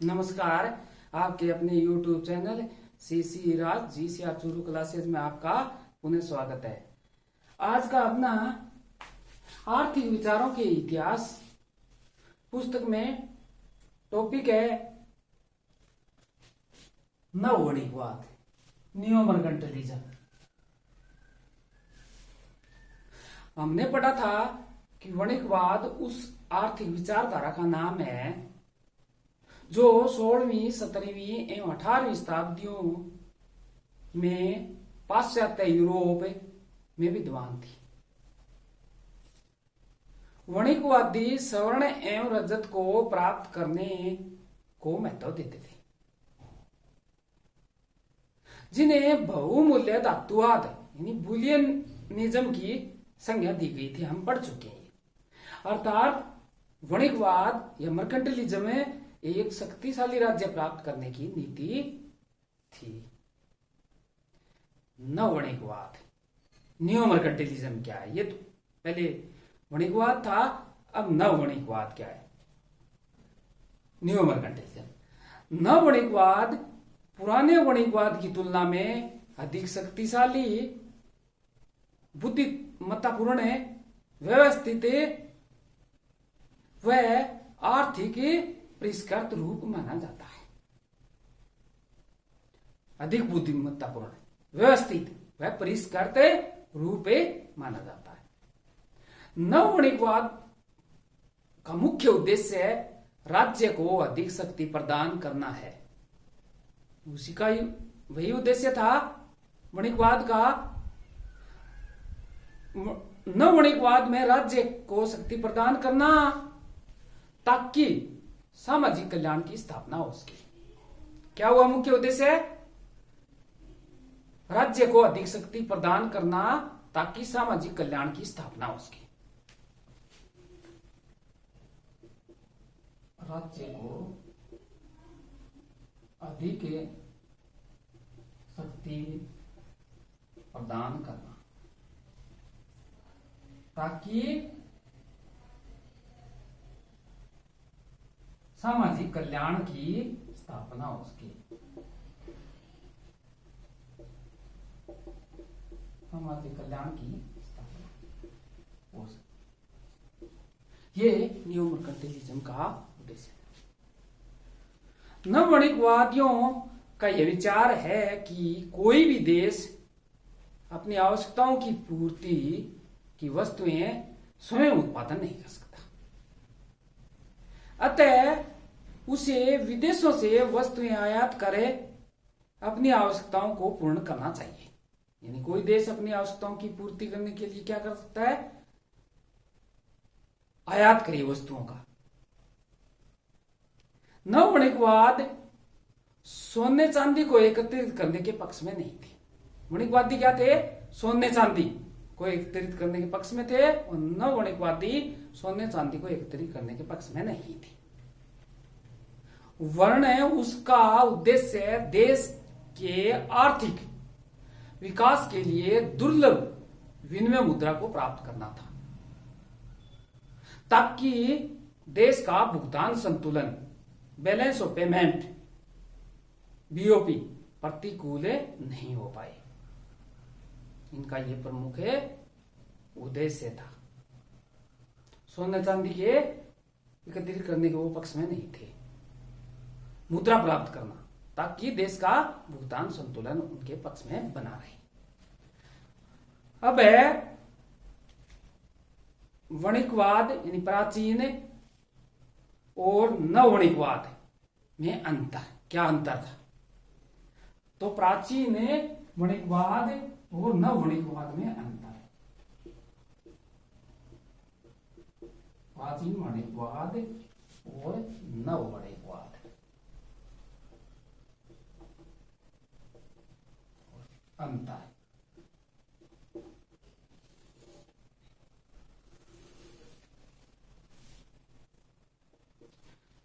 नमस्कार। आपके अपने YouTube चैनल सीसी राज जीसीआर चूरू क्लासेस में आपका पुनः स्वागत है। आज का अपना आर्थिक विचारों के इतिहास पुस्तक में टॉपिक है नववाणिज्यवाद, न्यू मर्केंटाइलिज्म। हमने पढ़ा था कि वाणिज्यवाद उस आर्थिक विचारधारा का नाम है जो 16वीं, 17वीं एवं 18वीं शताब्दियों में पाश्चात्य यूरोप में विद्वान थी। वाणिज्यवादी स्वर्ण एवं रजत को प्राप्त करने को महत्व देते थे, जिन्हें बहुमूल्य धातुवाद यानी बुलियनिज्म की संज्ञा दी गई थी। हम पढ़ चुके हैं। अर्थात वाणिज्यवाद या मर्केंटाइलिज्म में एक शक्तिशाली राज्य प्राप्त करने की नीति थी। नववाणिज्यवाद, न्यू मर्केंटाइलिज्म क्या है? ये तो पहले वाणिज्यवाद था, अब नववाणिज्यवाद क्या है? न्यू मर्केंटाइलिज्म। नववाणिज्यवाद पुराने वाणिज्यवाद की तुलना में अधिक शक्तिशाली, बुद्धिमत्तापूर्ण, व्यवस्थित व आर्थिक परिष्कृत रूप माना जाता है। अधिक बुद्धिमत्तापूर्ण, व्यवस्थित व परिष्कृत रूप माना जाता है। नववाणिज्यवाद का मुख्य उद्देश्य राज्य को अधिक शक्ति प्रदान करना है। उसी का वही उद्देश्य था वाणिज्यवाद का। नववाणिज्यवाद में राज्य को शक्ति प्रदान करना ताकि सामाजिक कल्याण की स्थापना हो सके। क्या हुआ मुख्य उद्देश्य? राज्य को अधिक शक्ति प्रदान करना ताकि सामाजिक कल्याण की स्थापना हो सके। राज्य को अधिक शक्ति प्रदान करना ताकि सामाजिक कल्याण की स्थापना हो सके। सामाजिक कल्याण की स्थापना हो सके, ये न्यू मर्केंटाइलिज्म का उद्देश्य है। नववाणिज्यवादियों का यह विचार है कि कोई भी देश अपनी आवश्यकताओं की पूर्ति की वस्तुएं स्वयं उत्पादन नहीं कर सकता, अतः उसे विदेशों से वस्तुएं आयात करे अपनी आवश्यकताओं को पूर्ण करना चाहिए। यानी कोई देश अपनी आवश्यकताओं की पूर्ति करने के लिए क्या कर सकता है? आयात करे वस्तुओं का। नववाणिज्यवाद सोने चांदी को एकत्रित करने के पक्ष में नहीं थे। वाणिज्यवादी क्या थे? सोने चांदी को एकत्रित करने के पक्ष में थे, और नववाणिज्यवादी सोने चांदी को एकत्रित करने के पक्ष में नहीं थे। वर्ण उसका उद्देश्य देश के आर्थिक विकास के लिए दुर्लभ विनिमय मुद्रा को प्राप्त करना था, ताकि देश का भुगतान संतुलन, बैलेंस ऑफ पेमेंट, बीओपी प्रतिकूल नहीं हो पाए। इनका यह प्रमुख उद्देश्य था। सोने चांदी के एकत्रित करने के वो पक्ष में नहीं थे। मुद्रा प्राप्त करना ताकि देश का भुगतान संतुलन उनके पक्ष में बना रहे। अब है वाणिज्यवाद यानी प्राचीन और नववाणिज्यवाद में अंतर। क्या अंतर था? तो प्राचीन वाणिज्यवाद और नववाणिज्यवाद में अंतर है। प्राचीन वाणिज्यवाद और नववाणिज्यवाद। अंतर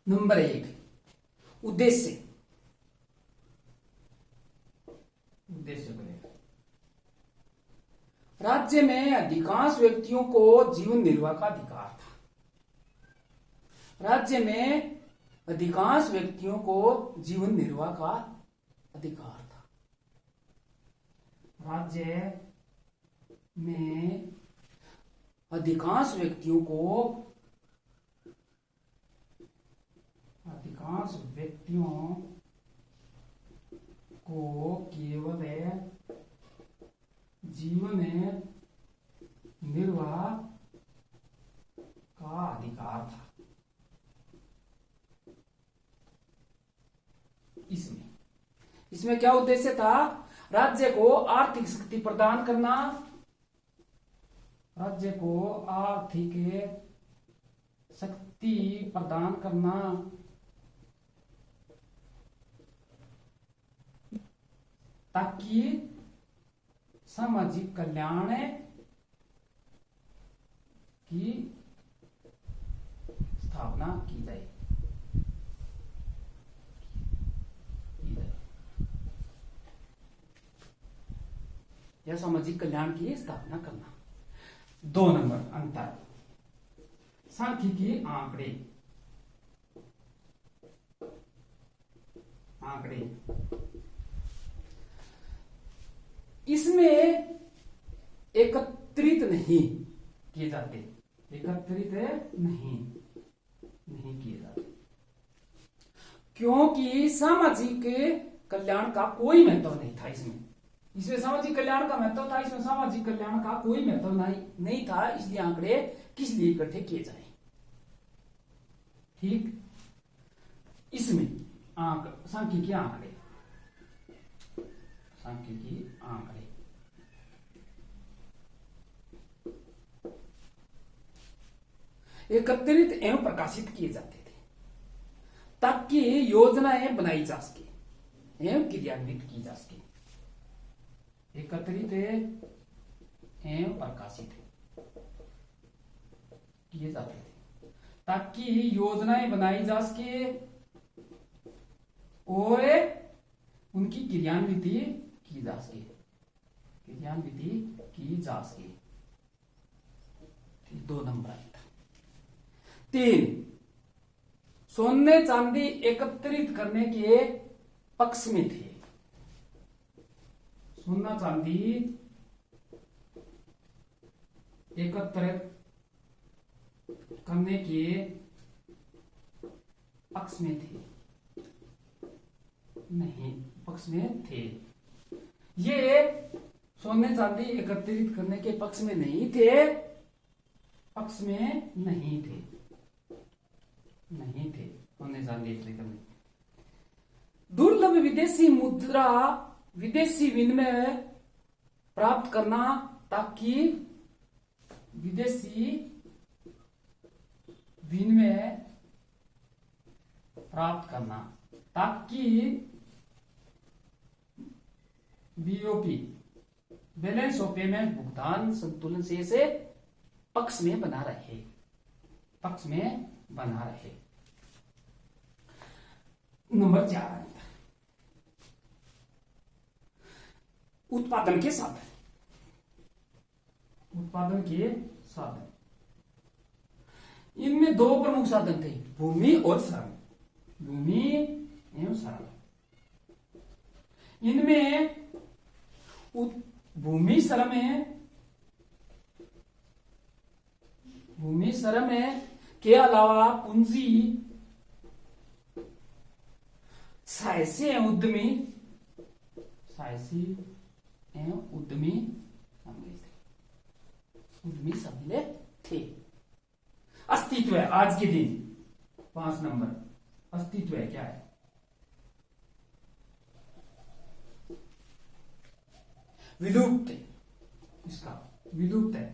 नंबर 1, उद्देश्य। उद्देश्य बनेगा। राज्य में अधिकांश व्यक्तियों को जीवन निर्वाह का अधिकार था। राज्य में अधिकांश व्यक्तियों को जीवन निर्वाह का अधिकार था। राज्य में अधिकांश व्यक्तियों को केवल जीवन निर्वाह का अधिकार था। इसमें क्या उद्देश्य था? राज्य को आर्थिक शक्ति प्रदान करना, राज्य को आर्थिक शक्ति प्रदान करना, ताकि सामाजिक कल्याण की स्थापना की जाए। यह सामाजिक कल्याण की स्थापना करना। 2 नंबर अंतर, सांख्यिकी आंकड़े। इसमें एकत्रित नहीं किए जाते, नहीं किए जाते, क्योंकि सामाजिक कल्याण का कोई महत्व नहीं था। इसमें सामाजिक कल्याण का महत्व था, इसमें सामाजिक कल्याण का कोई महत्व नहीं था। इसलिए आंकड़े किस लिए इकट्ठे किए जाए? ठीक, इसमें सांख्यिकी आंकड़े एकत्रित एवं प्रकाशित किए जाते थे, ताकि योजनाएं बनाई जा सके एवं क्रियान्वित की जा सके। एकत्रित एवं प्रकाशित किए जाते थे, ताकि योजनाएं बनाई जा सके और उनकी क्रियान्विति की जा सके। 2 नंबर। 3, सोने चांदी एकत्रित करने के पक्ष में थे। सोना चांदी एकत्रित करने के पक्ष में थे, नहीं, पक्ष में थे। ये सोने चांदी एकत्रित करने के पक्ष में नहीं थे, सोने चांदी एकत्रित करने। दुर्लभ विदेशी मुद्रा, विदेशी विनिमय प्राप्त करना, ताकि विदेशी विनिमय प्राप्त करना, ताकि बीओपी बैलेंस ऑफ पेमेंट भुगतान संतुलन से पक्ष में बना रहे। नंबर 4, उत्पादन के साधन। इनमें 2 प्रमुख साधन थे, भूमि और श्रम। इनमें भूमि श्रम के अलावा पूंजी, साहसी एवं उद्यमी सम्मिलित थे। अस्तित्व है आज के दिन। 5 नंबर, अस्तित्व है क्या है? विलुप्त है,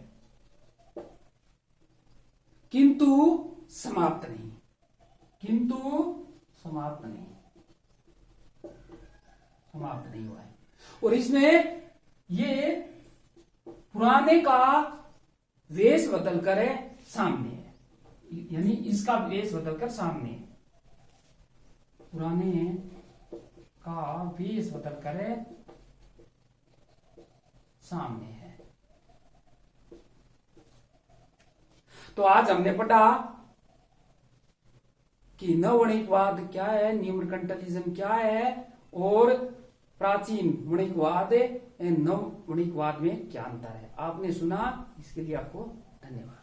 किंतु समाप्त नहीं। समाप्त नहीं हुआ है। और इसमें ये पुराने का वेश बदलकर सामने है, यानी इसका वेश बदलकर सामने है। पुराने का वेश बदलकर सामने है। तो आज हमने पढ़ा कि नवणिकवाद क्या है, न्यूमरकंटलिज्म क्या है, और प्राचीन वणिकवाद नवणिकवाद में क्या अंतर है। आपने सुना, इसके लिए आपको धन्यवाद।